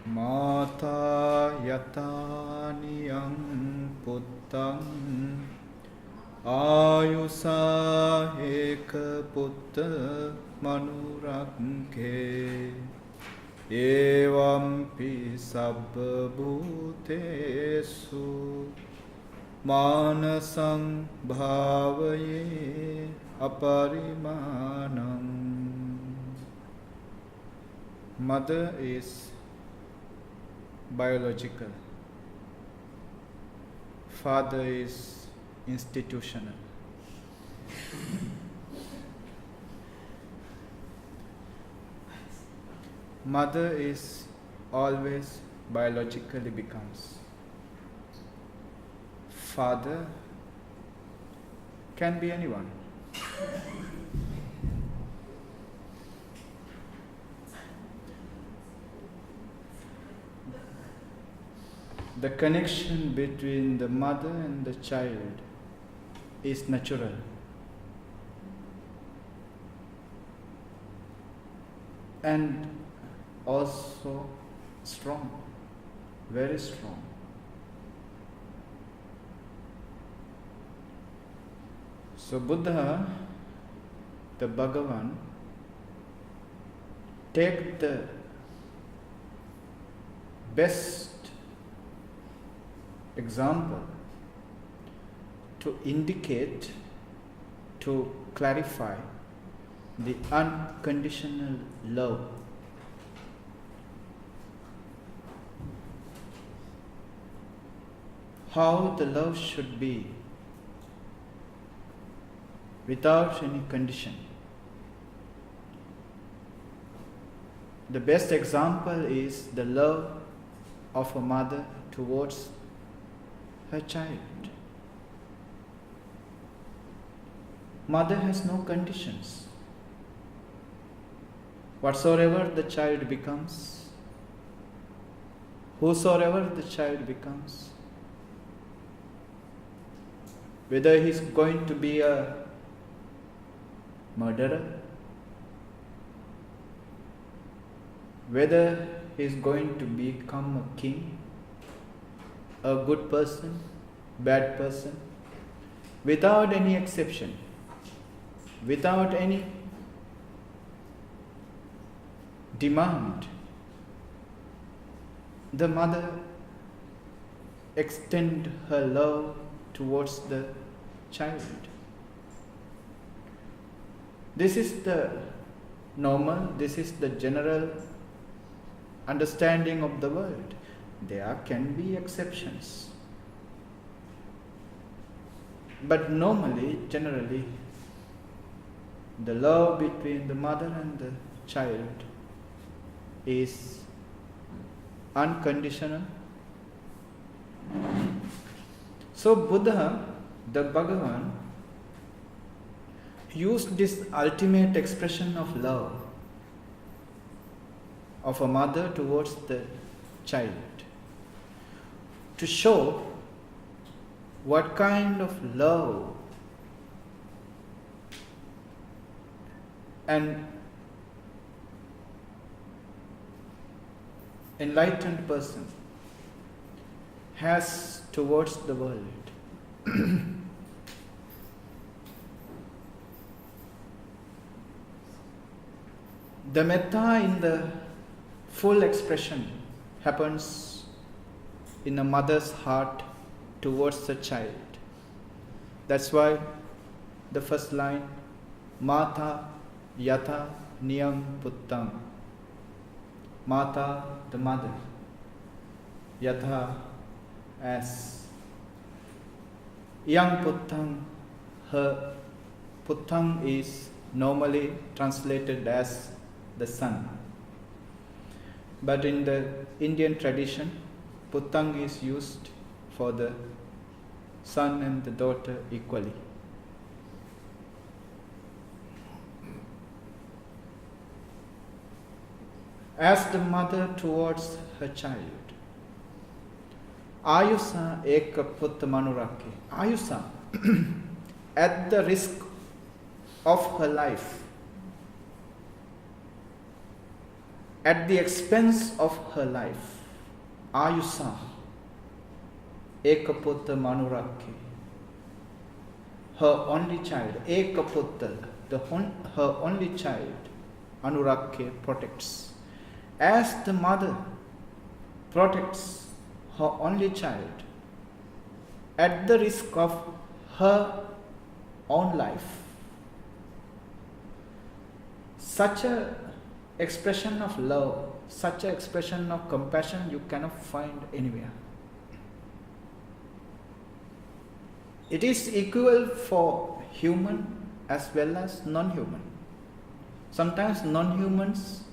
Mata yataniyam puttam ayusa eka putta manurakhe evampi sabba bhutesu manasam bhavaye aparimanam. Mother is biological. Father is institutional. Mother is always biologically becomes. Father can be anyone. The connection between the mother and the child is natural. And also strong, very strong. So Buddha, the Bhagavan, take the best example to indicate, to clarify the unconditional love. How the love should be without any condition. The best example is the love of a mother towards her child. Mother has no conditions. Whatsoever the child becomes, whosoever the child becomes, whether he is going to be a murderer, whether he is going to become a king, a good person, bad person, without any exception, without any demand, the mother extends her love towards the child. This is the normal, this is the general understanding of the world. There can be exceptions. But normally, generally, the love between the mother and the child is unconditional. So Buddha, the Bhagavan, used this ultimate expression of love of a mother towards the child to show what kind of love an enlightened person has towards the world. The metta in the full expression happens in a mother's heart towards the child. That's why the first line, Mata yata niyam puttam. Mata, the mother. Yatha, as. Yang puttam, her. Puttam is normally translated as the son. But in the Indian tradition, puttang is used for the son and the daughter equally. As the mother towards her child. Ayusa eka putta manurake. Ayusa, at the risk of her life, at the expense of her life. Ayusa, ekaputta manurakke. Her only child, ekaputta, her only child, anurakke, protects. As the mother protects her only child at the risk of her own life, such a expression of love, such an expression of compassion you cannot find anywhere. It is equal for human as well as non-human. Sometimes non-humans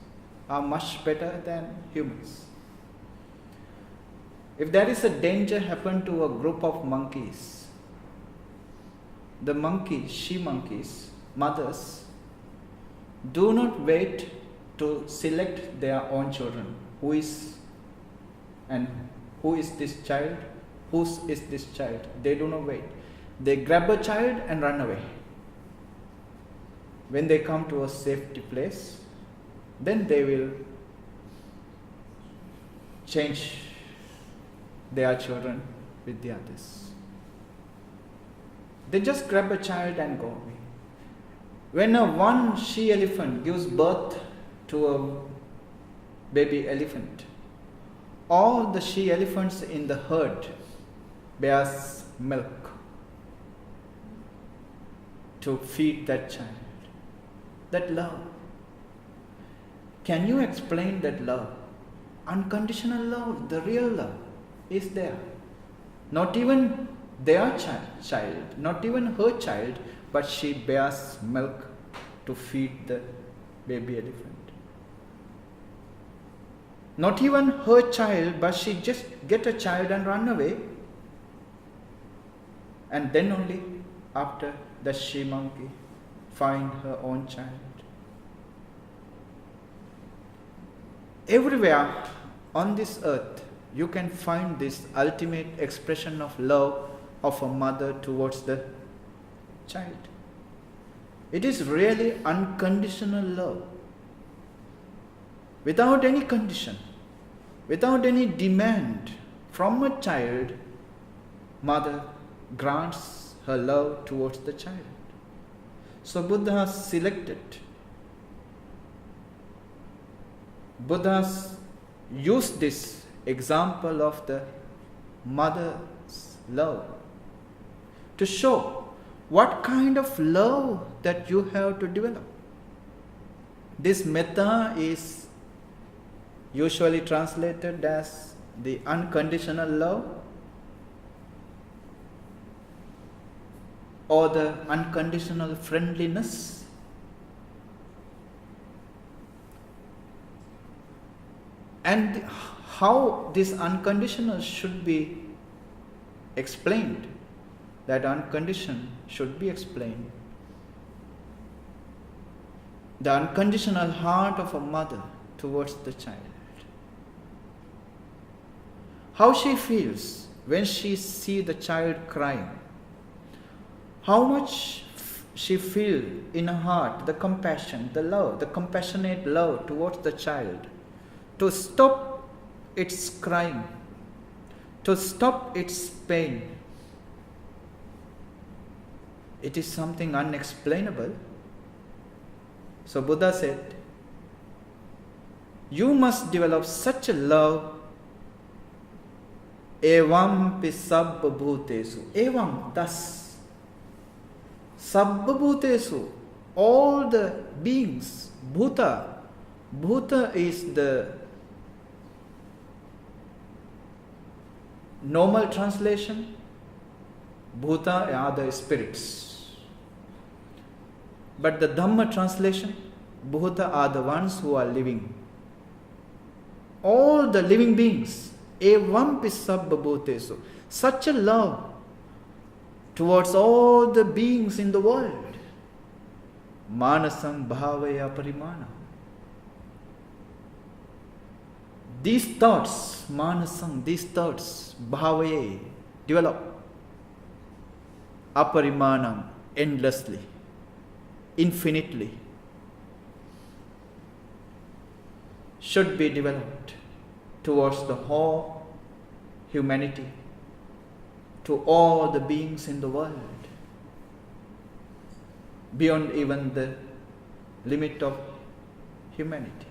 are much better than humans. If there is a danger happen to a group of monkeys, the monkeys, she-monkeys, mothers, do not wait to select their own children. Who is this child? Whose is this child? They do not wait. They grab a child and run away. When they come to a safety place, then they will change their children with the others. They just grab a child and go away. When one she-elephant gives birth to a baby elephant, all the she-elephants in the herd bears milk to feed that child. That love. Can you explain that love? Unconditional love, the real love is there. Not even their child, not even her child, but she bears milk to feed the baby elephant. Not even her child, but she just get a child and run away. And then only after the she-monkey find her own child. Everywhere on this earth, you can find this ultimate expression of love of a mother towards the child. It is really unconditional love. Without any condition, without any demand from a child, mother grants her love towards the child. So Buddha has selected. Buddha has used this example of the mother's love to show what kind of love that you have to develop. This metta is usually translated as the unconditional love or the unconditional friendliness. And how this unconditional should be explained, that uncondition should be explained. The unconditional heart of a mother towards the child. How she feels when she sees the child crying. How much she feels in her heart the compassion, the love, the compassionate love towards the child. To stop its crying, to stop its pain. It is something unexplainable. So Buddha said, you must develop such a love. Evam pi sabba bhutesu. Evam, thus. Sabba bhutesu. All the beings. Bhuta. Bhuta is the normal translation. Bhuta are the spirits. But the Dhamma translation, Bhuta are the ones who are living. All the living beings. Evam pi sabba bhutesu. Such a love towards all the beings in the world. Manasam bhavaya parimana. These thoughts, manasam, these thoughts, bhavaya, develop aparimanam, endlessly, infinitely. should be developed towards the whole humanity, to all the beings in the world, beyond even the limit of humanity.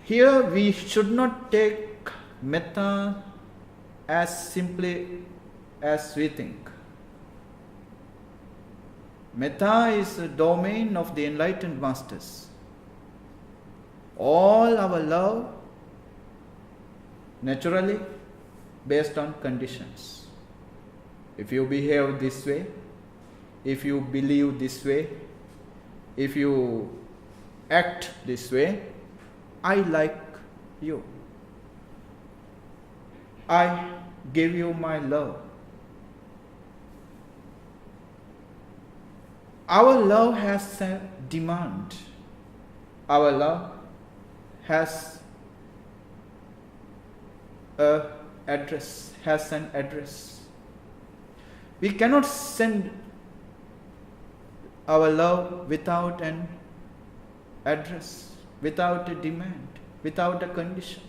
Here we should not take metta as simply as we think. Metta is a domain of the enlightened masters. All our love naturally based on conditions. If you behave this way, if you believe this way, if you act this way, I like you. I give you my love. Our love has a demand. Our love has an address. We cannot send our love without an address, without a demand, without a condition.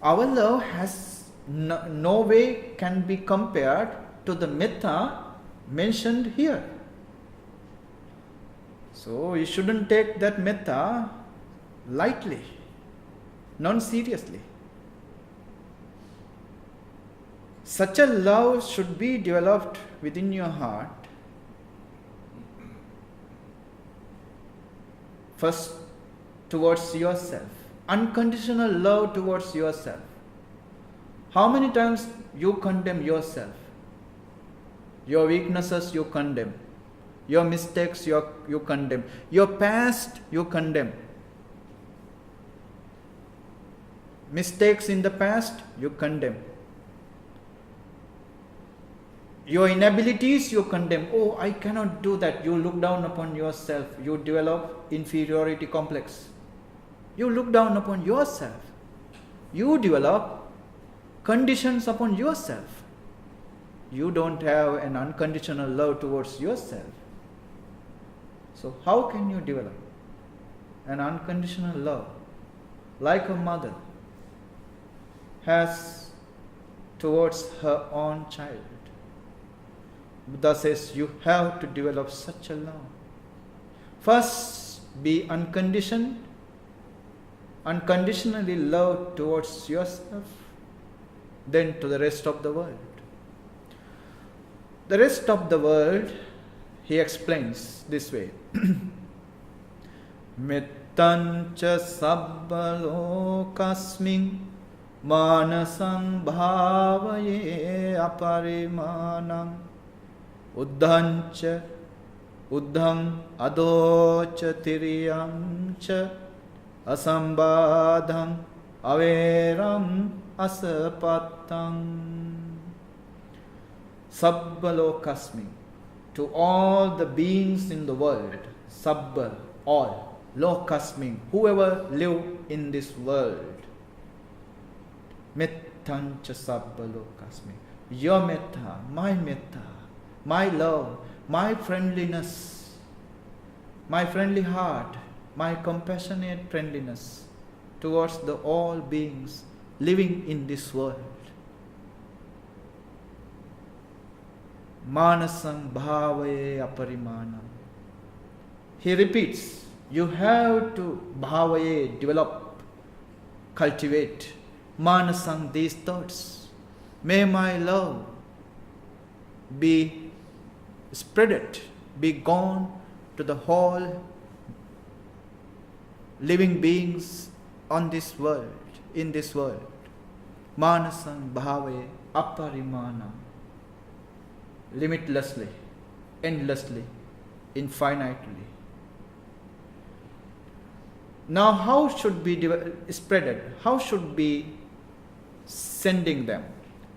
Our love has no way can be compared to the metta mentioned here. So we shouldn't take that metta lightly, non-seriously. Such a love should be developed within your heart. First, towards yourself. Unconditional love towards yourself. How many times you condemn yourself? Your weaknesses you condemn. Your mistakes you condemn. Your past you condemn. Mistakes in the past you condemn. Your inabilities you condemn. Oh, I cannot do that. You look down upon yourself. You develop inferiority complex. You look down upon yourself. You develop conditions upon yourself. You don't have an unconditional love towards yourself. So how can you develop an unconditional love like a mother has towards her own child? Buddha says you have to develop such a love. First, be unconditionally love towards yourself, then to the rest of the world. The rest of the world, he explains this way. Mettancha sabbalokasmin manasam bhavaye aparimanam uddhancha uddham adocha tiriyamcha asambadham averam asapattam. Sabbalokasmi, to all the beings in the world. Sabbal, all. Lokasmi, whoever live in this world. Mettancha sabbalokasmi. Your metta, my love, my friendliness, my friendly heart, my compassionate friendliness towards the all beings living in this world. Manasam bhavaye aparimanam. He repeats, you have to bhavaye, develop, cultivate. Manasam, these thoughts. May my love be spreaded, be gone to the whole living beings on this world, in this world. Manasam bhavaye aparimanam. Limitlessly, endlessly, infinitely. Now how should be spreaded? How should be sending them?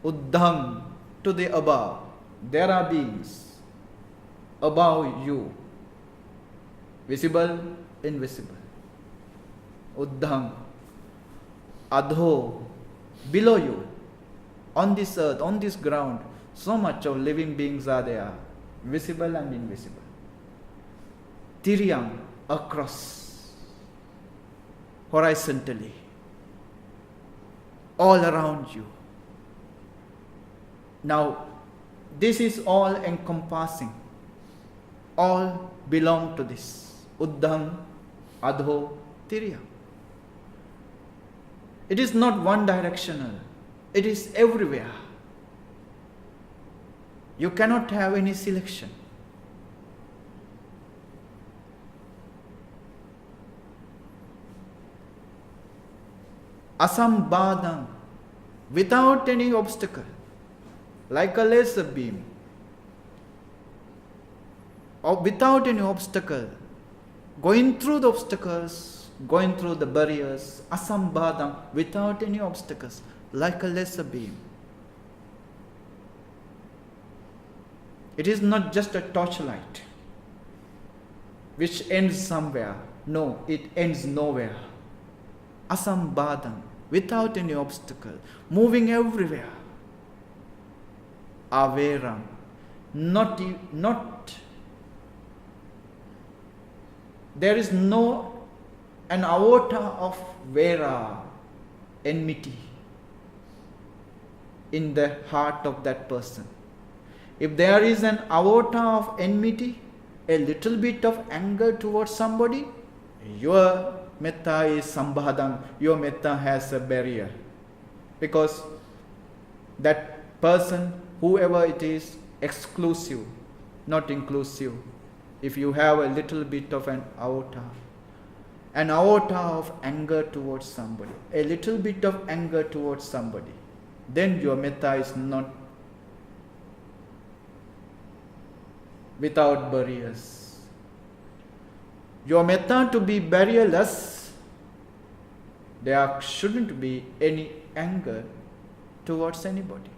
Uddham, to the above. There are beings above you. Visible, invisible. Uddham. Adho, below you. On this earth, on this ground, so much of living beings are there, visible and invisible. Tiryam, across, horizontally, all around you. Now, this is all encompassing. All belong to this. Uddham, Adho, Tirya. It is not one directional. It is everywhere. You cannot have any selection. Asambādhaṃ, without any obstacle, like a laser beam, or without any obstacle, going through the obstacles, going through the barriers, asambādhaṃ, without any obstacles, like a laser beam. It is not just a torchlight which ends somewhere. No, it ends nowhere. Asambādhaṃ, without any obstacle, moving everywhere. Averam, not there is no an iota of vera, enmity, in the heart of that person. If there is an iota of enmity, a little bit of anger towards somebody, your metta is sambādhaṃ, your metta has a barrier. Because that person, whoever it is, exclusive, not inclusive. If you have a little bit of an iota of anger towards somebody, a little bit of anger towards somebody, then your metta is not without barriers. Your metta to be barrierless, there shouldn't be any anger towards anybody.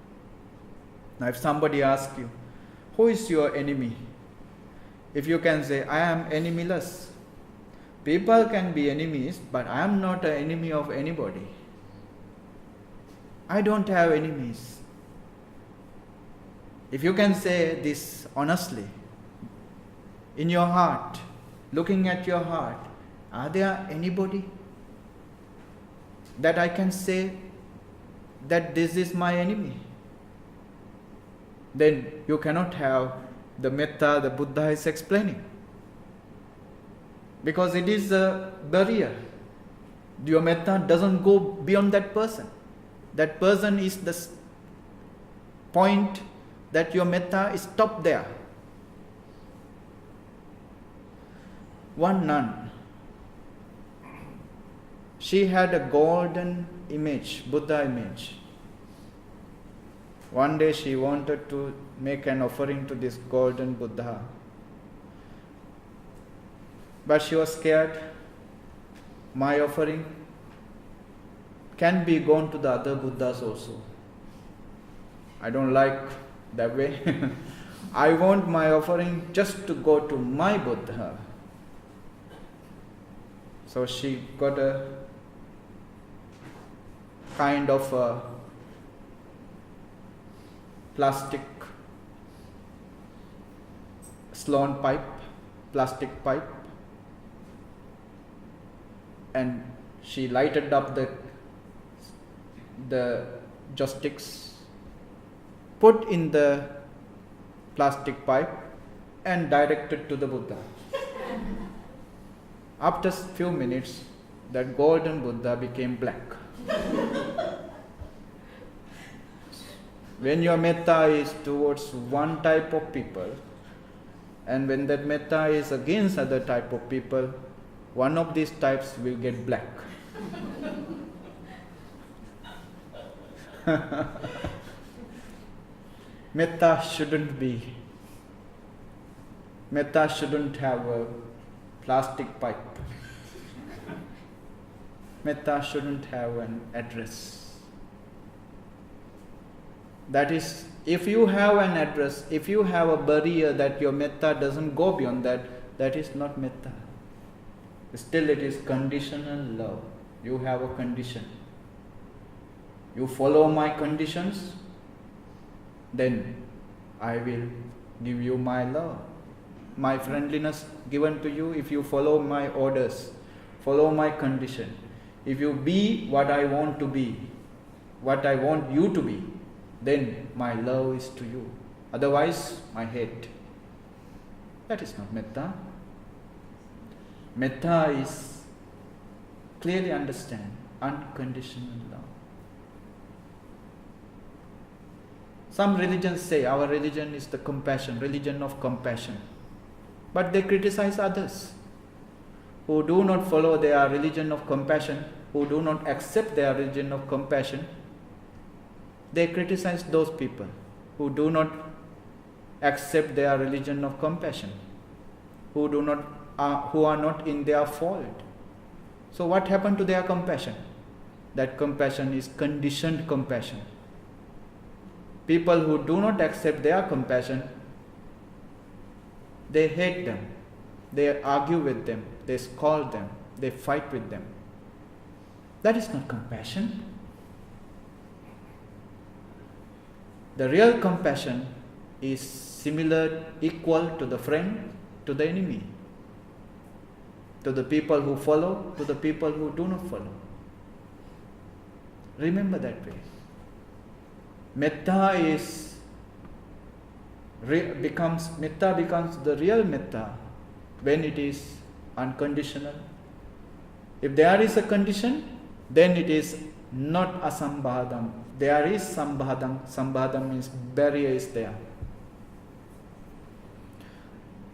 Now if somebody asks you, who is your enemy? If you can say, I am enemyless. People can be enemies, but I am not an enemy of anybody. I don't have enemies. If you can say this honestly, in your heart, looking at your heart, are there anybody that I can say that this is my enemy? Then you cannot have the metta the Buddha is explaining. Because it is a barrier. Your metta doesn't go beyond that person. That person is the point that your metta is stopped there. One nun, she had a golden image, Buddha image. One day she wanted to make an offering to this golden Buddha. But she was scared. My offering can be gone to the other Buddhas also. I don't like that way. I want my offering just to go to my Buddha. So she got a kind of a plastic Sloan pipe, plastic pipe, and she lighted up the joysticks, put in the plastic pipe and directed to the Buddha. After few minutes, that golden Buddha became black. When your metta is towards one type of people, and when that metta is against other type of people, one of these types will get black. Metta shouldn't have a plastic pipe. Metta shouldn't have an address. That is, if you have an address, if you have a barrier that your metta doesn't go beyond that, that is not metta. Still it is conditional love. You have a condition. You follow my conditions, then I will give you my love. my friendliness given to you, if you follow my orders, follow my condition, if you be what I want to be, what I want you to be, then my love is to you. Otherwise, my hate. That is not metta. Metta is, clearly understand, unconditional love. Some religions say our religion is the compassion, religion of compassion. But they criticize others who do not follow their religion of compassion, who do not accept their religion of compassion. They criticize those people who do not accept their religion of compassion, who are not in their fault. So what happened to their compassion? That compassion is conditioned compassion. People who do not accept their compassion, they hate them, they argue with them, they scold them, they fight with them. That is not compassion. The real compassion is similar, equal to the friend, to the enemy, to the people who follow, to the people who do not follow. Remember that way. Metta becomes the real metta when it is unconditional. If there is a condition, then it is not asambhadam. There is sambhadam. Sambhadam means barrier is there.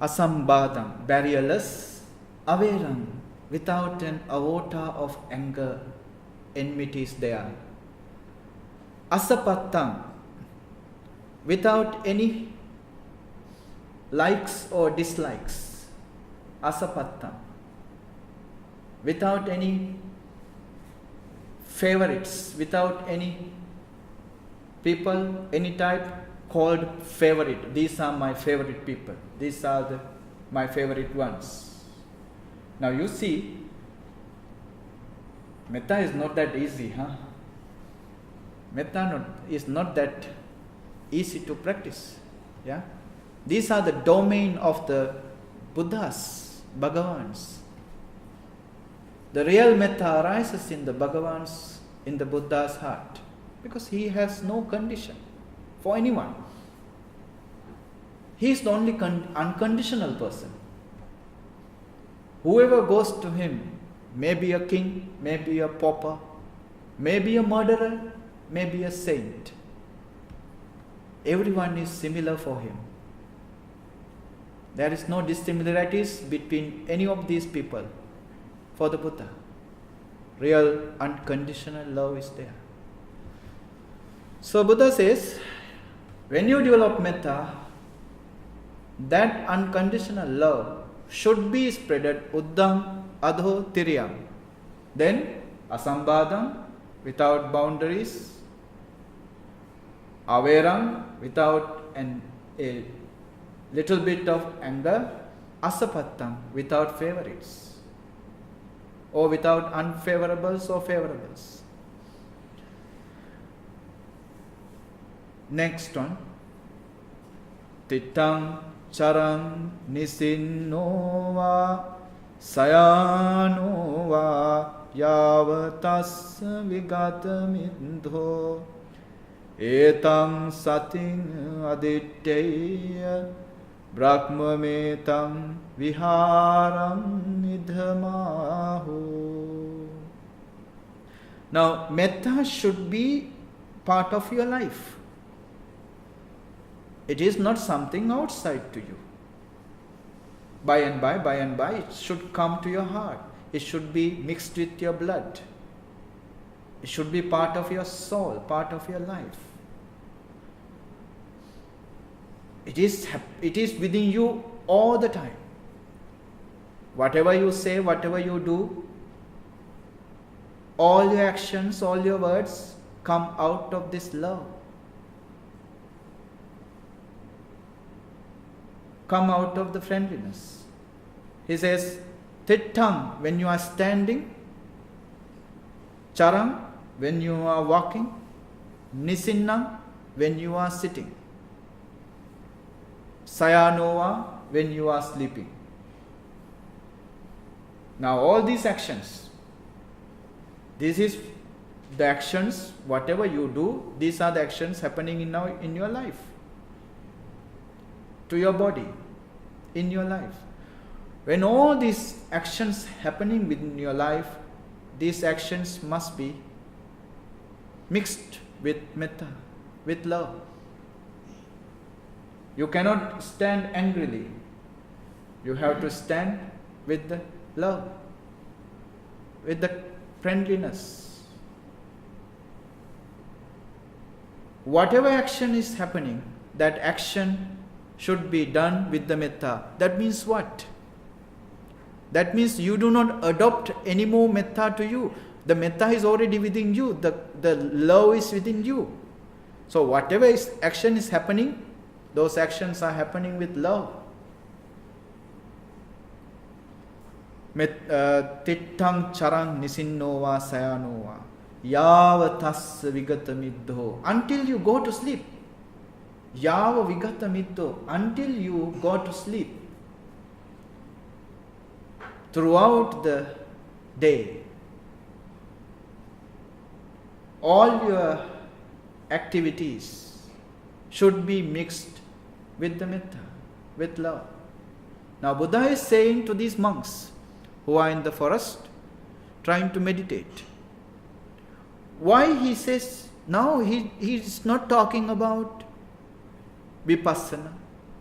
Asambhadam, barrierless. Averam, without an iota of anger, enmity is there. Asapattam, without any likes or dislikes. Asapattam, without any favorites, without any people, any type called favorite. These are my favorite people. These are my favorite ones. Now you see, metta is not that easy, Metta is not that easy to practice. Yeah, these are the domain of the Buddhas, Bhagavans. The real metta arises in the Bhagavans, in the Buddha's heart, because he has no condition for anyone. He is the only unconditional person. Whoever goes to him, may be a king, may be a pauper, may be a murderer, may be a saint. Everyone is similar for him. There is no dissimilarities between any of these people for the Buddha. Real unconditional love is there. So Buddha says, when you develop metta, that unconditional love should be spreaded uddam adho tiryam. Then asambhadam, without boundaries. Averam, without a little bit of anger. Asapattam, without favorites, or without unfavorables or favorables. Next one. Tittam charam nisinnova sayanova yavatas vigatamindho etang sating aditteya brahmametam viharam nidhamaho. Now, metta should be part of your life. It is not something outside to you. By and by, it should come to your heart. It should be mixed with your blood. It should be part of your soul, part of your life. It is within you all the time. Whatever you say, whatever you do, all your actions, all your words come out of this love. Come out of the friendliness. He says, Tittam, when you are standing, Charam, when you are walking, Nisinnam, when you are sitting, Sayanova, when you are sleeping. Now all these actions, this is the actions, whatever you do, these are the actions happening in your life, to your body, in your life. When all these actions happening within your life, these actions must be mixed with metta, with love. You cannot stand angrily. You have to stand with the love, with the friendliness. Whatever action is happening, that action should be done with the metta. That means what? That means you do not adopt any more metta to you. The metta is already within you. The love is within you. So whatever action is happening, those actions are happening with love. Tittang charang nisinnova sayanova yava tassa vigata middho. Until you go to sleep. Yava vigata middho. Until you go to sleep. Throughout the day, all your activities should be mixed with the metta, with love. Now Buddha is saying to these monks who are in the forest trying to meditate. Why he says, now he is not talking about vipassana.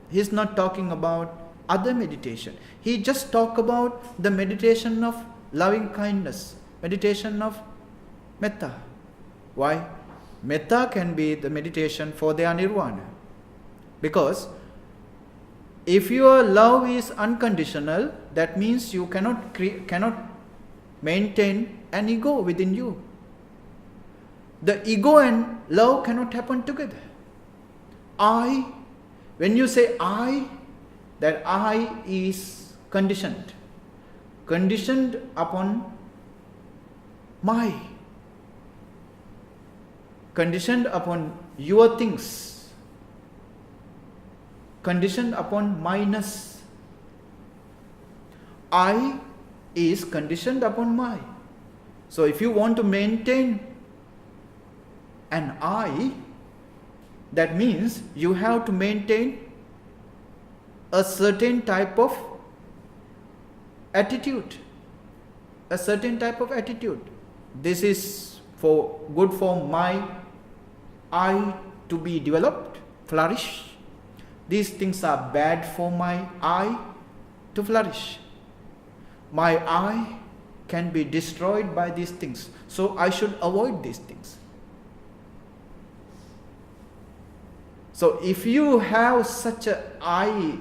He is not talking about other meditation. He just talk about the meditation of loving kindness, meditation of metta. Why? Metta can be the meditation for their nirvana. Because if your love is unconditional, that means you cannot maintain an ego within you. The ego and love cannot happen together. When you say I, that I is conditioned upon my, conditioned upon your things, conditioned upon minus. I is conditioned upon my. So if you want to maintain an I, that means you have to maintain a certain type of attitude. A certain type of attitude. This is good for my I to be developed, flourish. These things are bad for my I to flourish. My I can be destroyed by these things. So I should avoid these things. So if you have such a I,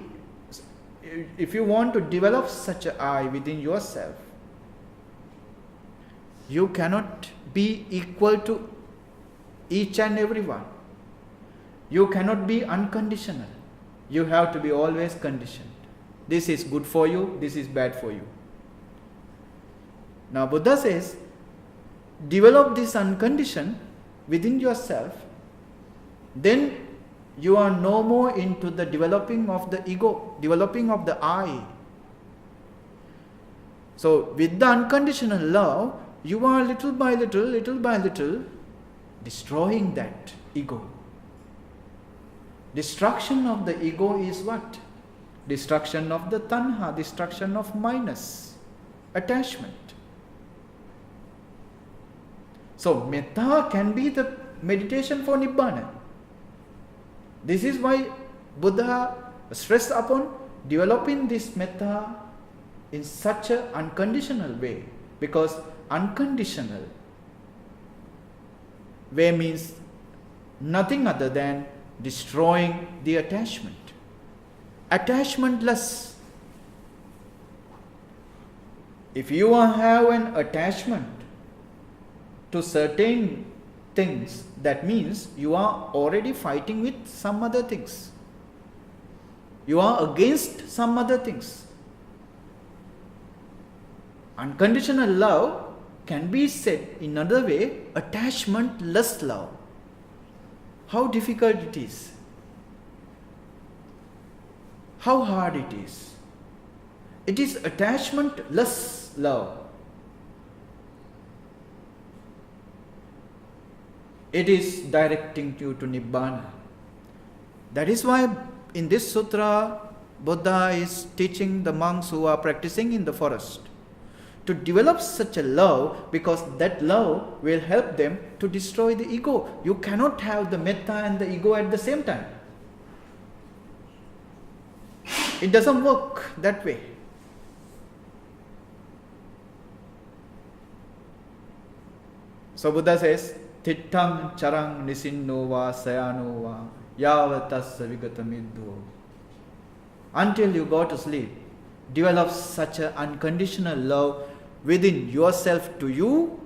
if you want to develop such a I within yourself, you cannot be equal to each and everyone. You cannot be unconditional. You have to be always conditioned. This is good for you, this is bad for you. Now Buddha says, develop this unconditioned within yourself, then you are no more into the developing of the ego, developing of the I. So with the unconditional love, you are little by little, destroying that ego. Destruction of the ego is what? Destruction of the tanha, destruction of minus, attachment. So metta can be the meditation for nibbana. This is why Buddha stressed upon developing this metta in such an unconditional way, because unconditional way means nothing other than destroying the attachment. Attachmentless. If you have an attachment to certain things, that means you are already fighting with some other things. You are against some other things. Unconditional love can be said in another way, attachmentless love. How difficult it is. how hard it is. It is attachment-less love. It is directing you to Nibbana. That is why in this sutra, Buddha is teaching the monks who are practicing in the forest to develop such a love, because that love will help them to destroy the ego. You cannot have the metta and the ego at the same time. It doesn't work that way. So Buddha says, Tittang charang nisinno va sayano va yavatasya vigatamiddo. Until you go to sleep, develop such an unconditional love within yourself to you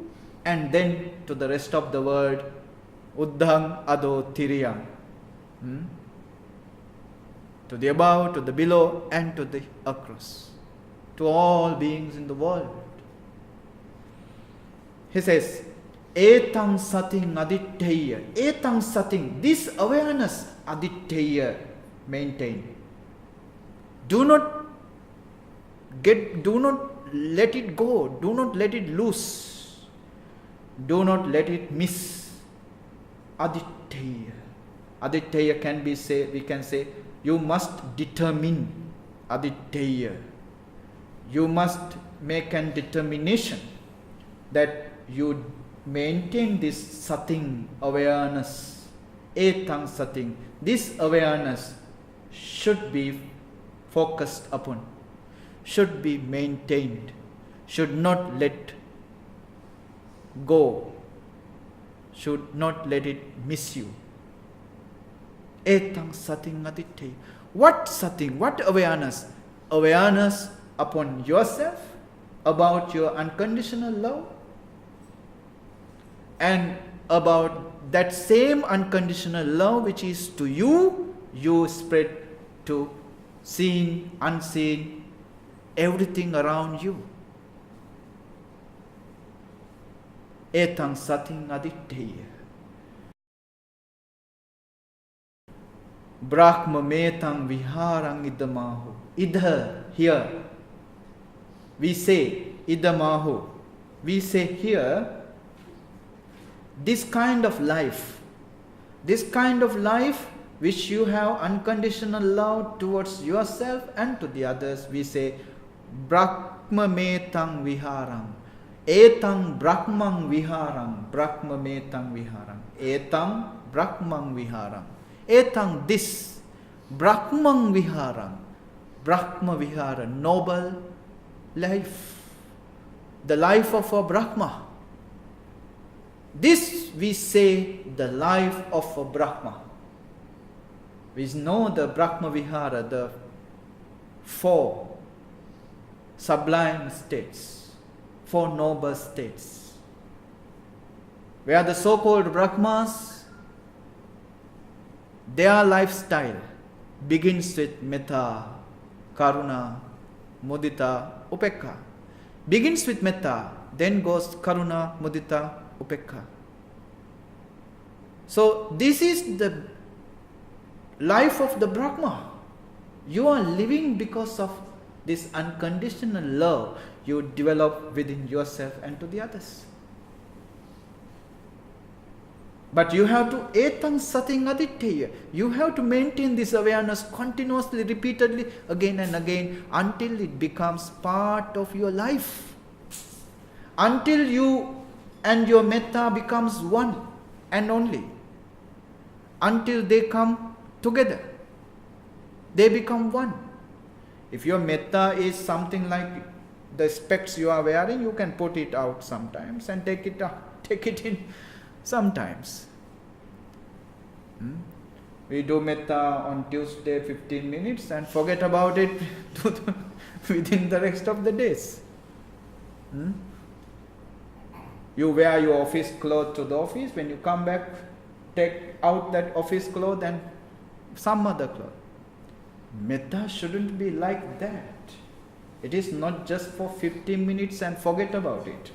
and then to the rest of the world. Uddham ado tiriyam. To the above, to the below, and to the across. To all beings in the world. He says, Etang sating aditteya. Etang sating. This awareness aditteya maintain. Do not let it go. Do not let it loose. Do not let it miss. Aditteya. Aditteya can be we can say, you must determine. Aditteya. You must make a determination that you maintain this sating awareness. Etang sating. This awareness should be focused upon, should be maintained, should not let go, should not let it miss you. Etang sating aditteya. What sating? What awareness? Awareness upon yourself, about your unconditional love, and about that same unconditional love which is to you, you spread to seen, unseen, everything around you. Etang sating aditteya. Brahma metang viharang idamahu. Idha, here. We say idamahu. We say here, this kind of life which you have unconditional love towards yourself and to the others, we say Brahma metang viharang. Etang Brahmang viharang. Brahma metang viharang. Etang Brahmang viharang. Etang this Brahmang viharang. Brahma vihara, noble life. The life of a Brahma. This we say the life of a Brahma. We know the Brahma Vihara, the 4 sublime states, 4 noble states, where the so-called Brahmas, their lifestyle begins with metta, karuna, mudita, upekka. Begins with metta, then goes karuna, mudita, upekka. So this is the life of the Brahma. You are living because of this unconditional love you develop within yourself and to the others. But you have to etang sating aditteya. You have to maintain this awareness continuously, repeatedly, again and again, until it becomes part of your life. Until you and your metta becomes one and only. Until they come together. They become one. If your metta is something like the specs you are wearing, you can put it out sometimes and take it in sometimes. We do metta on Tuesday 15 minutes and forget about it within the rest of the days. You wear your office clothes to the office. When you come back, take out that office clothes and some other cloth. Metta shouldn't be like that. It is not just for 15 minutes and forget about it.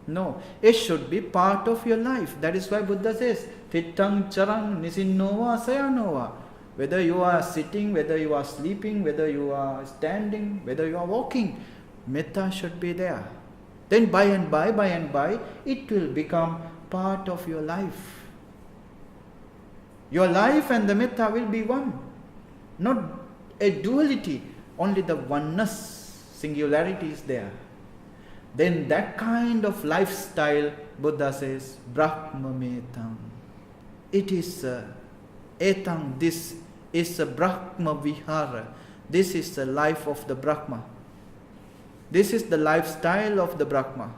No, it should be part of your life. That is why Buddha says, Tittang charang nisinno va sayano va. Whether you are sitting, whether you are sleeping, whether you are standing, whether you are walking, metta should be there. Then by and by, it will become part of your life. Your life and the metta will be one. Not a duality, only the oneness, singularity is there. Then that kind of lifestyle, Buddha says, Brahma metam. It is etam, this is a Brahma vihara. This is the life of the Brahma. This is the lifestyle of the Brahma.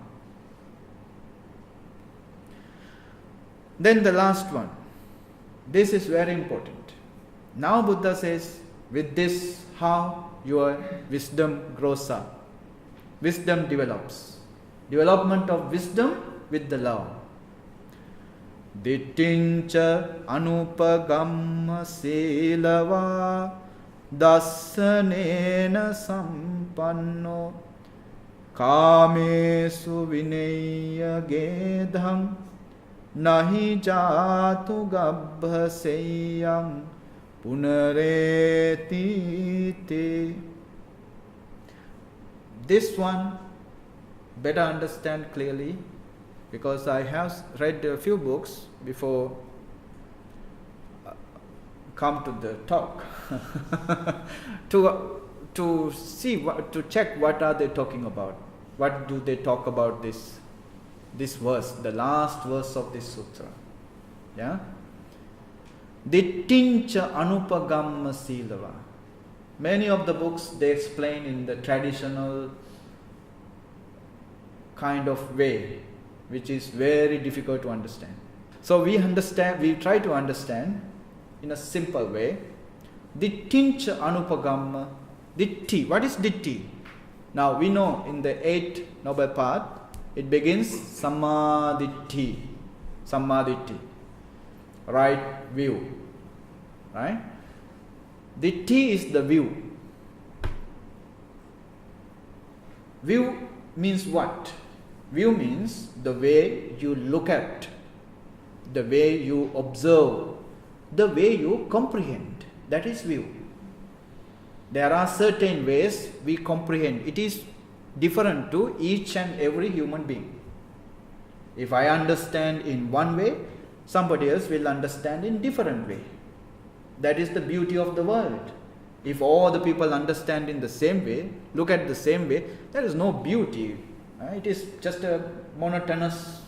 Then the last one. This is very important. Now Buddha says, with this, how your wisdom grows up. Wisdom develops. Development of wisdom with the love. Dittincha anupagamma sīla dassanena sampanno kāmesu vinaya gedham nahi jātu gabhaseyam punareti te. This one better understand clearly, because I have read a few books before come to the talk to see to check what are they talking about. What do they talk about this verse, the last verse of this sutra? Yeah. Dittincha anupagamma sīla. Many of the books they explain in the traditional kind of way, which is very difficult to understand. So we try to understand in a simple way. Dittincha anupagamma. Ditti. What is ditti? Now we know in the 8th Noble Path, it begins Samādhi. Samādhi. Right view. Right? Ditti is the view. View means what? View means the way you look at, the way you observe, the way you comprehend. That is view. There are certain ways we comprehend. It is different to each and every human being. If I understand in one way, somebody else will understand in different way. That is the beauty of the world. If all the people understand in the same way, look at the same way, there is no beauty. It is just a monotonous,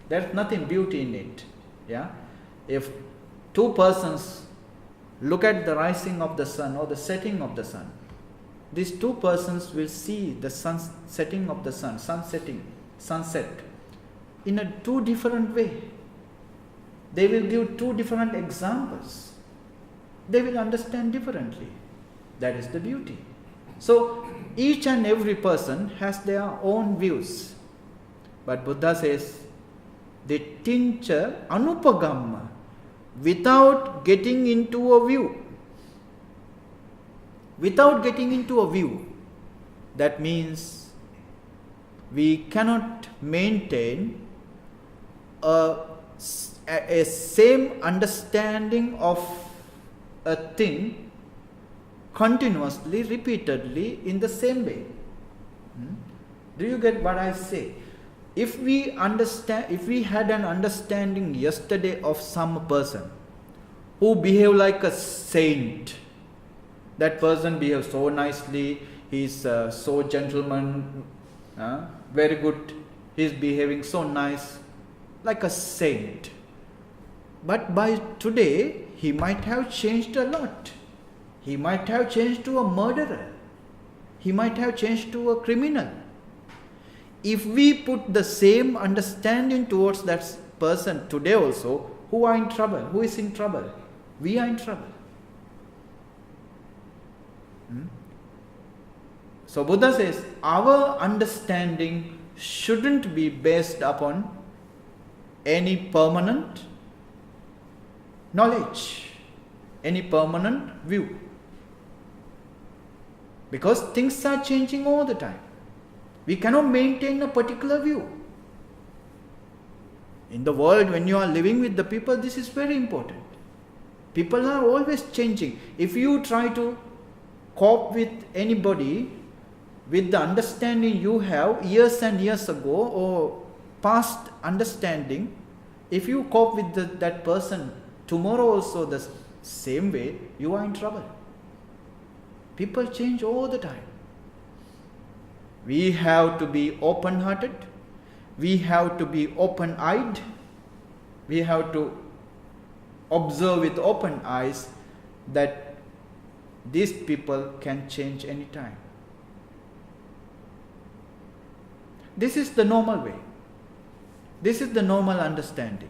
there is nothing beauty in it. Yeah? If two persons look at the rising of the sun or the setting of the sun, these two persons will see the setting of the sun, sunset, in a two different way. They will give two different examples. They will understand differently. That is the beauty. So each and every person has their own views. But Buddha says, Dittincha anupagamma, without getting into a view. Without getting into a view. That means we cannot maintain a same understanding of a thing continuously, repeatedly, in the same way. Do you get what I say? If we had an understanding yesterday of some person who behaved like a saint, that person behaves so nicely, he is so gentleman, very good, he is behaving so nice, like a saint. But by today, he might have changed a lot. He might have changed to a murderer. He might have changed to a criminal. If we put the same understanding towards that person today also, who are in trouble? Who is in trouble? We are in trouble. So Buddha says, our understanding shouldn't be based upon any permanent knowledge, any permanent view. Because things are changing all the time. We cannot maintain a particular view. In the world, when you are living with the people, this is very important. People are always changing. If you try to cope with anybody with the understanding you have years and years ago or past understanding, if you cope with that person tomorrow also the same way, you are in trouble. People change all the time. We have to be open-hearted. We have to be open-eyed. We have to observe with open eyes that these people can change anytime. This is the normal way. This is the normal understanding.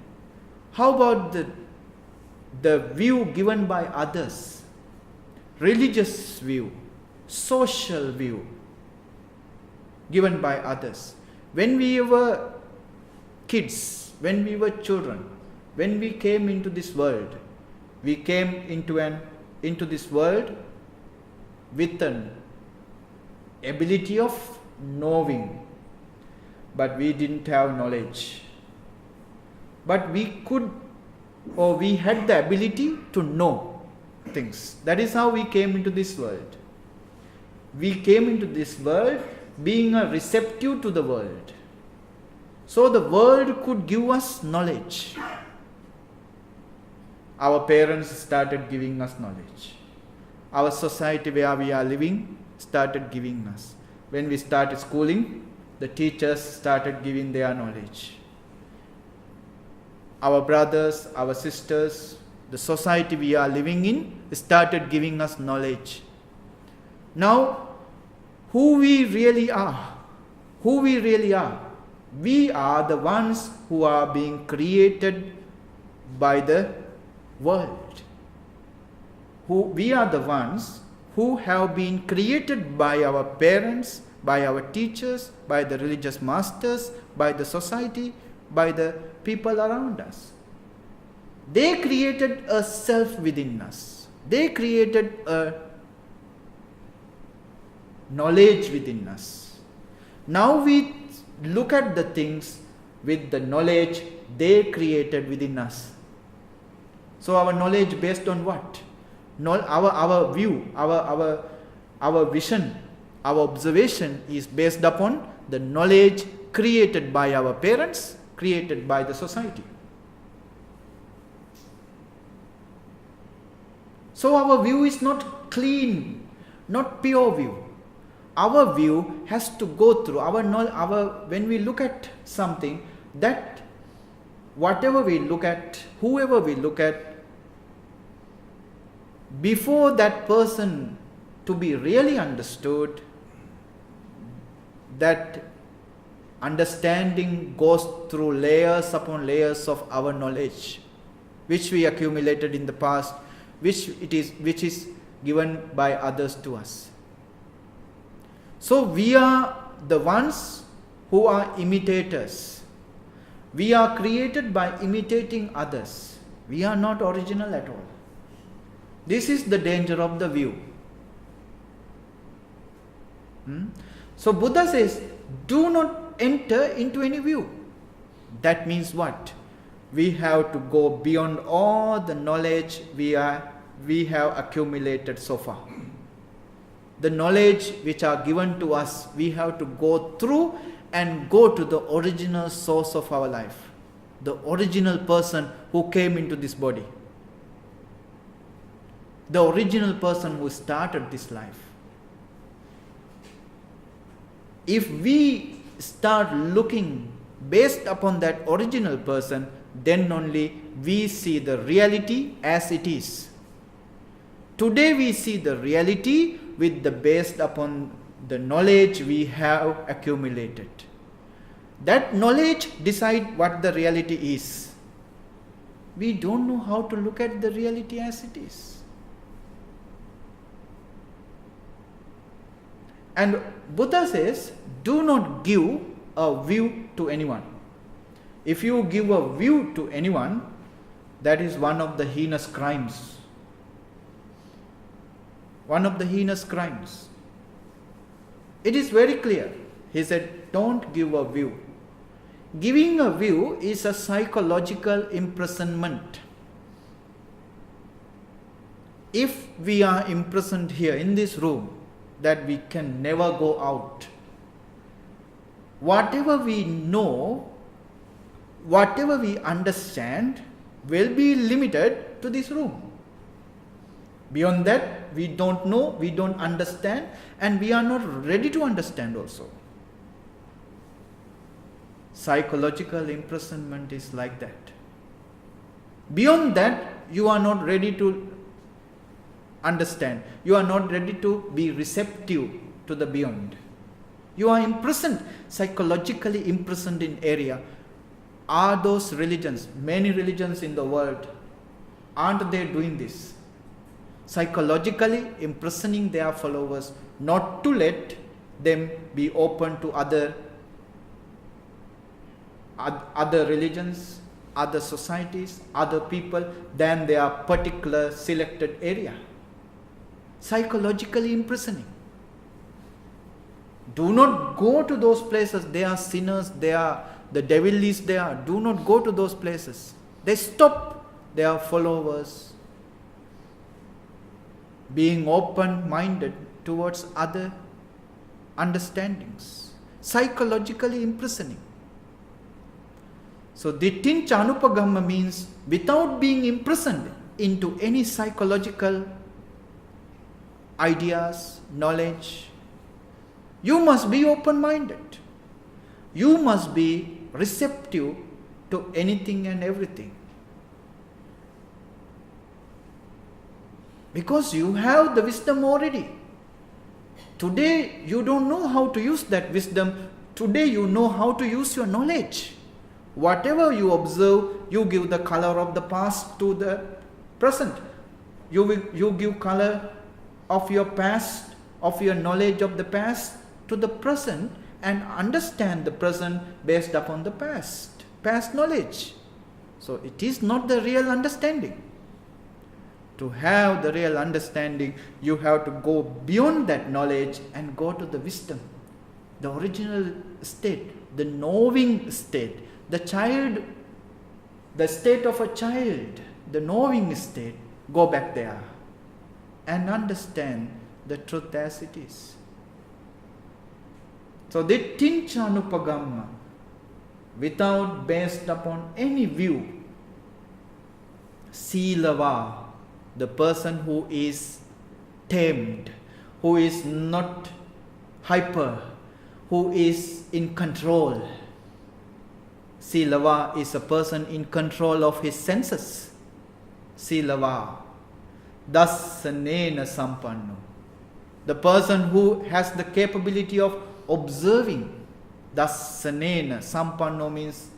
How about the view given by others? Religious view, social view given by others. When we were kids, when we were children, when we came into this world, we came into this world with an ability of knowing, but we didn't have knowledge. But we could, or we had the ability to know things. That is how we came into this world. We came into this world being a receptive to the world. So the world could give us knowledge. Our parents started giving us knowledge. Our society where we are living started giving us. When we started schooling, the teachers started giving their knowledge. Our brothers, our sisters, the society we are living in started giving us knowledge. Now, who we really are, we are the ones who are being created by the world. We are the ones who have been created by our parents, by our teachers, by the religious masters, by the society, by the people around us. They created a self within us. They created a knowledge within us. Now we look at the things with the knowledge they created within us. So our knowledge based on what? Our view, our vision, our observation is based upon the knowledge created by our parents, created by the society. So our view is not clean, not pure view. Our view has to go through when we look at something, that whatever we look at, whoever we look at, before that person to be really understood, that understanding goes through layers upon layers of our knowledge, which we accumulated in the past, which is given by others to us. So we are the ones who are imitators. We are created by imitating others. We are not original at all. This is the danger of the view. So Buddha says, do not enter into any view. That means what? We have to go beyond all the knowledge we have accumulated so far. The knowledge which are given to us, we have to go through and go to the original source of our life, the original person who came into this body, the original person who started this life. If we start looking based upon that original person, then only we see the reality as it is. Today we see the reality based upon the knowledge we have accumulated. That knowledge decides what the reality is. We don't know how to look at the reality as it is. And Buddha says, do not give a view to anyone. If you give a view to anyone, that is one of the heinous crimes. One of the heinous crimes. It is very clear. He said, don't give a view. Giving a view is a psychological imprisonment. if we are imprisoned here in this room, that we can never go out, whatever we know, whatever we understand will be limited to this room. Beyond that, we don't know, we don't understand, and we are not ready to understand also. Psychological imprisonment is like that. Beyond that, you are not ready to understand. You are not ready to be receptive to the beyond. You are imprisoned, psychologically imprisoned in area. Are those religions, many religions in the world, aren't they doing this? Psychologically imprisoning their followers, not to let them be open to other religions, other societies, other people than their particular selected area. Psychologically imprisoning. Do not go to those places. They are sinners. The devil is there. Do not go to those places. They stop their followers being open-minded towards other understandings. Psychologically imprisoning. So dittincha anupagamma means without being imprisoned into any psychological ideas, knowledge, you must be open-minded. You must be receptive to anything and everything. Because you have the wisdom already. Today you don't know how to use that wisdom. Today you know how to use your knowledge. Whatever you observe, you give the color of the past to the present. You give color of your past, of your knowledge of the past to the present, and understand the present based upon the past knowledge. So it is not the real understanding. To have the real understanding, you have to go beyond that knowledge and go to the wisdom, the original state, the knowing state, the state of a child, the knowing state. Go back there and understand the truth as it is. So dittincha anupagamma, without based upon any view. Sīla, the person who is tamed, who is not hyper, who is in control. Sīla is a person in control of his senses. Sīla, dasanena sampanno, the person who has the capability of observing. Dasanena sampanno means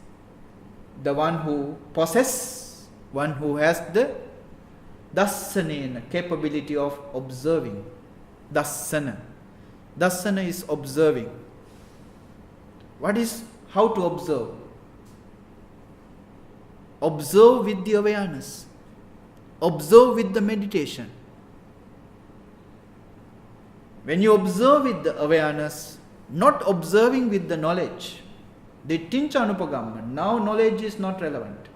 the one who possesses, one who has the dasanena, capability of observing. Dasana is observing. How to observe? Observe with the awareness. Observe with the meditation. When you observe with the awareness, not observing with the knowledge, dittincha anupagamma, now knowledge is not relevant.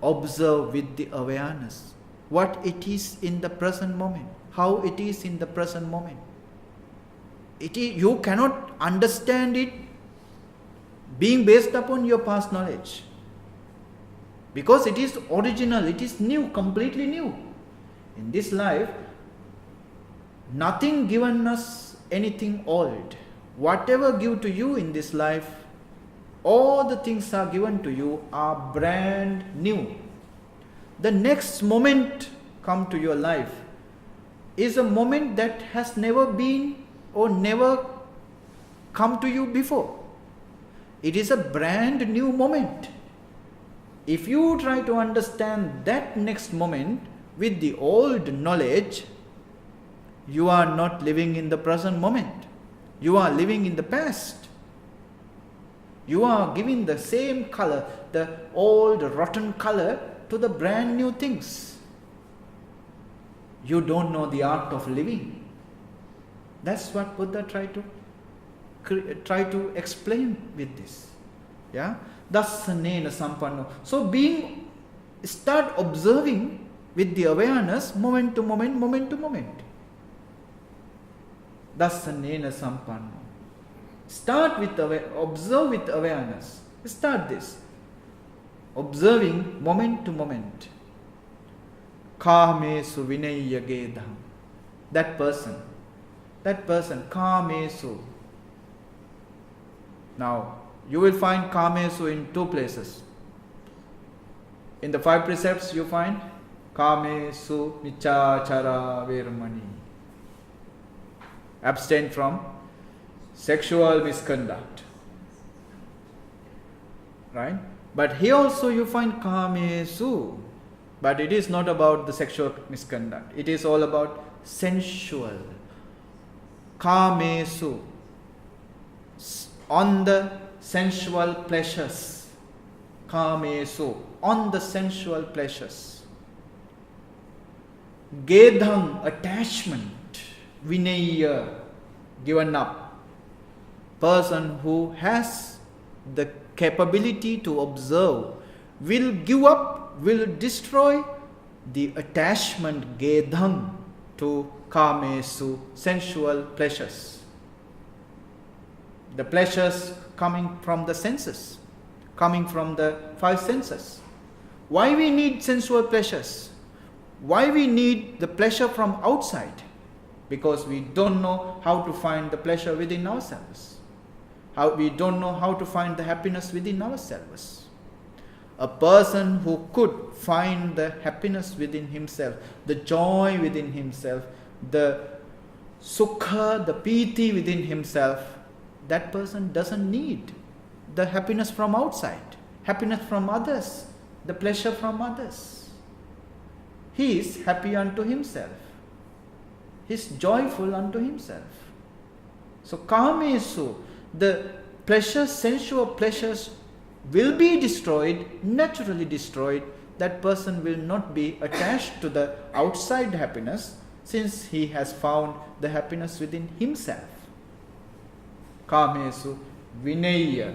Observe with the awareness. What it is in the present moment. How it is in the present moment. You cannot understand it being based upon your past knowledge. Because it is original, it is new, completely new. In this life, nothing given us anything old. Whatever give to you in this life, all the things are given to you are brand new. The next moment come to your life is a moment that has never been or never come to you before. It is a brand new moment. If you try to understand that next moment with the old knowledge, you are not living in the present moment. You are living in the past. You are giving the same color, the old rotten color, to the brand new things. You don't know the art of living. That's what Buddha tried to explain with this. Yeah? Dasanena sampanno. So start observing with the awareness, moment to moment, moment to moment. Dasanena sampanno. Start with observe with awareness. Start this. Observing moment to moment. Kāmesu vinayya gedham. That person, kāmesu. Now, you will find kāmesu in two places. In the 5 precepts, you find kāmesu micchācara veramani. Abstain from sexual misconduct. Right? But here also you find kāmesu. But it is not about the sexual misconduct. It is all about sensual. Kāmesu. On the sensual pleasures. Kāmesu. On the sensual pleasures. Gedham, attachment. Vinaya, given up. Person who has the capability to observe will give up, will destroy the attachment, gedham, to kāmesu, sensual pleasures. The pleasures coming from the senses, coming from the 5 senses. Why we need sensual pleasures? Why we need the pleasure from outside? Because we don't know how to find the pleasure within ourselves. We don't know how to find the happiness within ourselves. A person who could find the happiness within himself, the joy within himself, the sukha, the piti within himself, that person doesn't need the happiness from outside, happiness from others, the pleasure from others. He is happy unto himself. He is joyful unto himself. So kāmesu, the pleasures, sensual pleasures will be destroyed, naturally destroyed. That person will not be attached to the outside happiness, since he has found the happiness within himself. Kāmesu vinaya,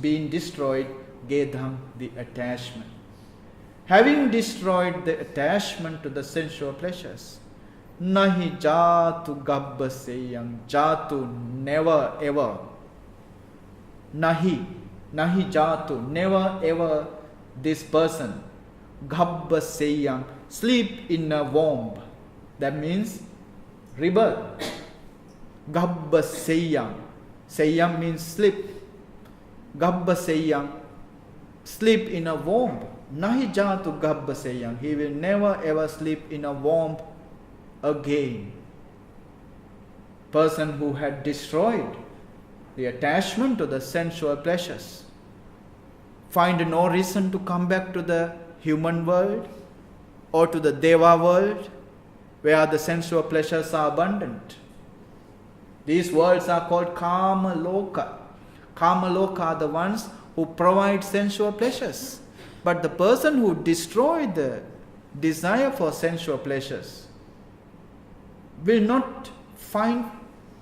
being destroyed, gedham, the attachment. Having destroyed the attachment to the sensual pleasures, nahi jatu gabbaseyam, jatu, never ever. Nahi jatu, never ever this person, gabbaseyam, sleep in a womb. That means rebirth. Gabbaseyam. Seyam means sleep. Gabbaseyam, sleep in a womb. Nahi jatu gabbaseyam. He will never ever sleep in a womb again. Person who had destroyed the attachment to the sensual pleasures find no reason to come back to the human world or to the deva world where the sensual pleasures are abundant. These worlds are called kama loka. Kama loka are the ones who provide sensual pleasures. But the person who destroyed the desire for sensual pleasures will not find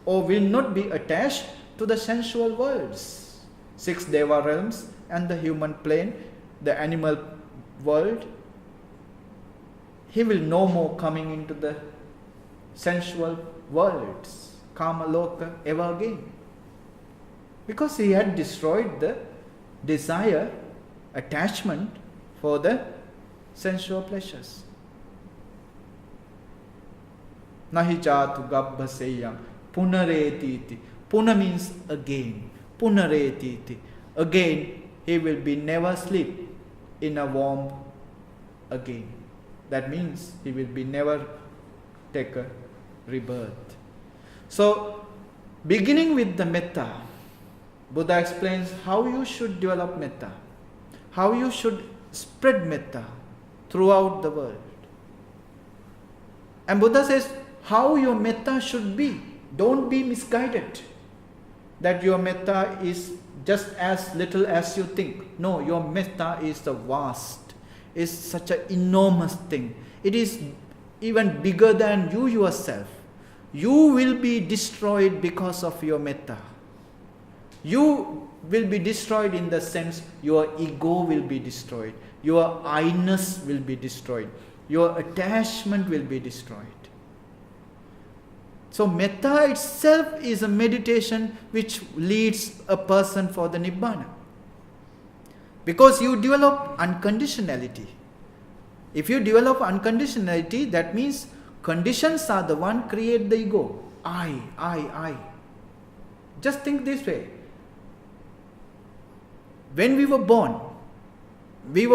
or will not be attached to the sensual worlds. 6 deva realms and the human plane, the animal world. He will no more coming into the sensual worlds, kama loka, ever again. Because he had destroyed the desire, attachment for the sensual pleasures. Nahi jatu gabbaseyam punaretiti. Puna means again. Punaretiti. Again, he will be never sleep in a womb again. That means he will be never take a rebirth. So, beginning with the metta, Buddha explains how you should develop metta, how you should spread metta throughout the world. And Buddha says how your metta should be. Don't be misguided that your metta is just as little as you think. No, your metta is the vast. It's such an enormous thing. It is even bigger than you yourself. You will be destroyed because of your metta. You will be destroyed in the sense your ego will be destroyed. Your I-ness will be destroyed. your attachment will be destroyed. So metta itself is a meditation which leads a person for the Nibbana. Because you develop unconditionality. If you develop unconditionality, that means conditions are the one create the ego. I. Just think this way. When we were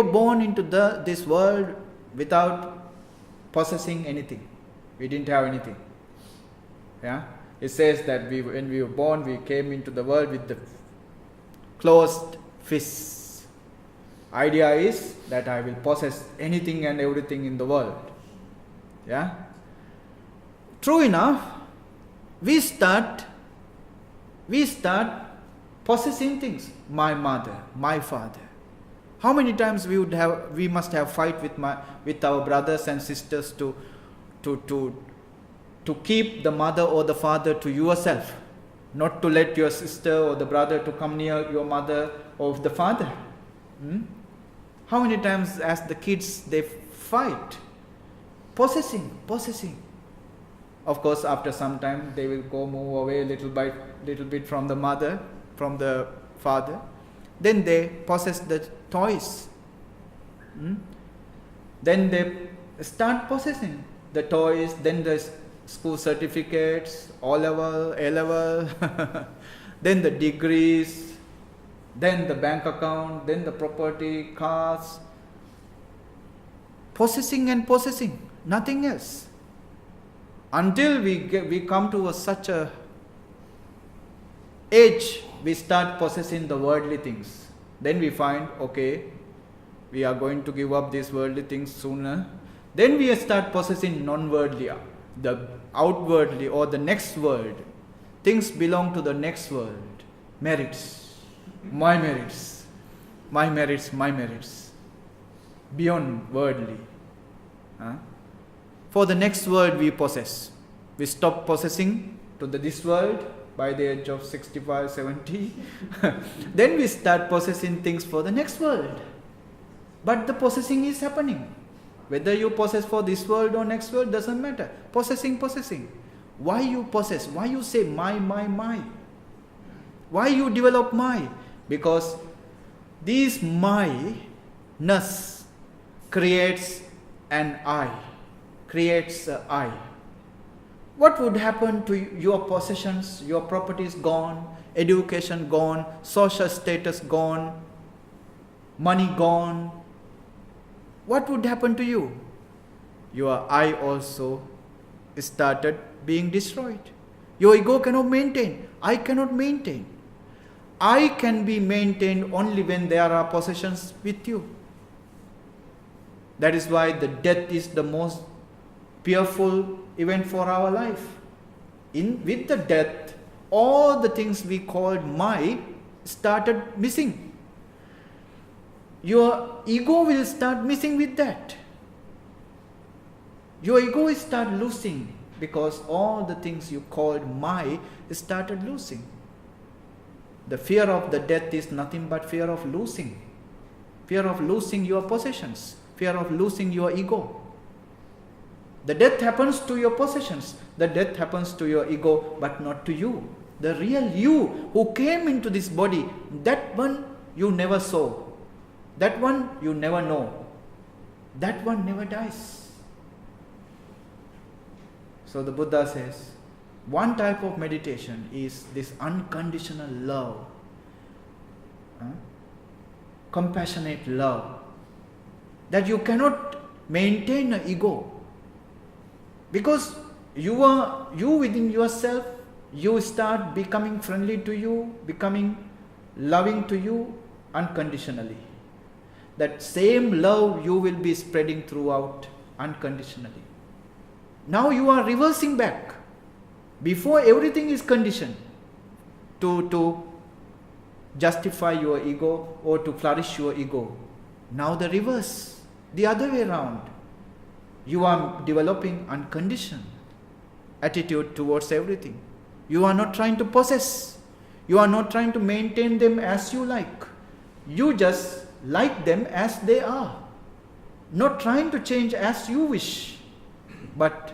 born into this world without possessing anything. We didn't have anything. Yeah? It says that when we were born, we came into the world with the closed fists. Idea is that I will possess anything and everything in the world. Yeah? True enough, we start possessing things. My mother, my father. How many times we must have fight with our brothers and sisters to keep the mother or the father to yourself, not to let your sister or the brother to come near your mother or the father. How many times as the kids they fight, possessing. Of course, after some time they will move away little bit from the mother, from the father. Then they possess the toys. Then they start possessing the toys, then the school certificates, O-level, A-level, then the degrees, then the bank account, then the property, cars. Possessing and possessing, nothing else. Until we come to such a age, we start possessing the worldly things. Then we find, okay, we are going to give up these worldly things sooner. Then we start possessing non-worldly, the outwardly or the next world. Things belong to the next world. Merits. My merits. My merits, my merits. Beyond worldly. For the next world we possess. We stop possessing to this world by the age of 65, 70. Then we start possessing things for the next world. But the possessing is happening. Whether you possess for this world or next world doesn't matter. Possessing. Why you possess? Why you say my? Why you develop my? Because this my-ness creates an I. Creates an I. What would happen to your possessions? Your properties gone, education gone, social status gone, money gone. What would happen to you? Your I also started being destroyed. Your ego cannot maintain. I cannot maintain. I can be maintained only when there are possessions with you. That is why the death is the most fearful event for our life. With the death, all the things we called my started missing. Your ego will start missing with that. Your ego will start losing because all the things you called my started losing. The fear of the death is nothing but fear of losing. Fear of losing your possessions. Fear of losing your ego. The death happens to your possessions. The death happens to your ego, but not to you. The real you who came into this body, that one you never saw. That one you never know. That one never dies. So the Buddha says, one type of meditation is this unconditional love. Compassionate love. That you cannot maintain an ego. Because you within yourself, you start becoming friendly to you, becoming loving to you unconditionally. That same love you will be spreading throughout unconditionally. Now you are reversing back. Before everything is conditioned to justify your ego or to flourish your ego. Now the reverse, the other way around. You are developing unconditioned attitude towards everything. You are not trying to possess. You are not trying to maintain them as you like. You just like them as they are. not trying to change as you wish, but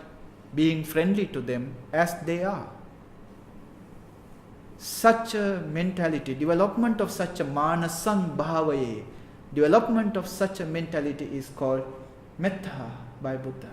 being friendly to them as they are. Such a mentality, development of such a manasang bhavaye, development of such a mentality is called metta by Buddha.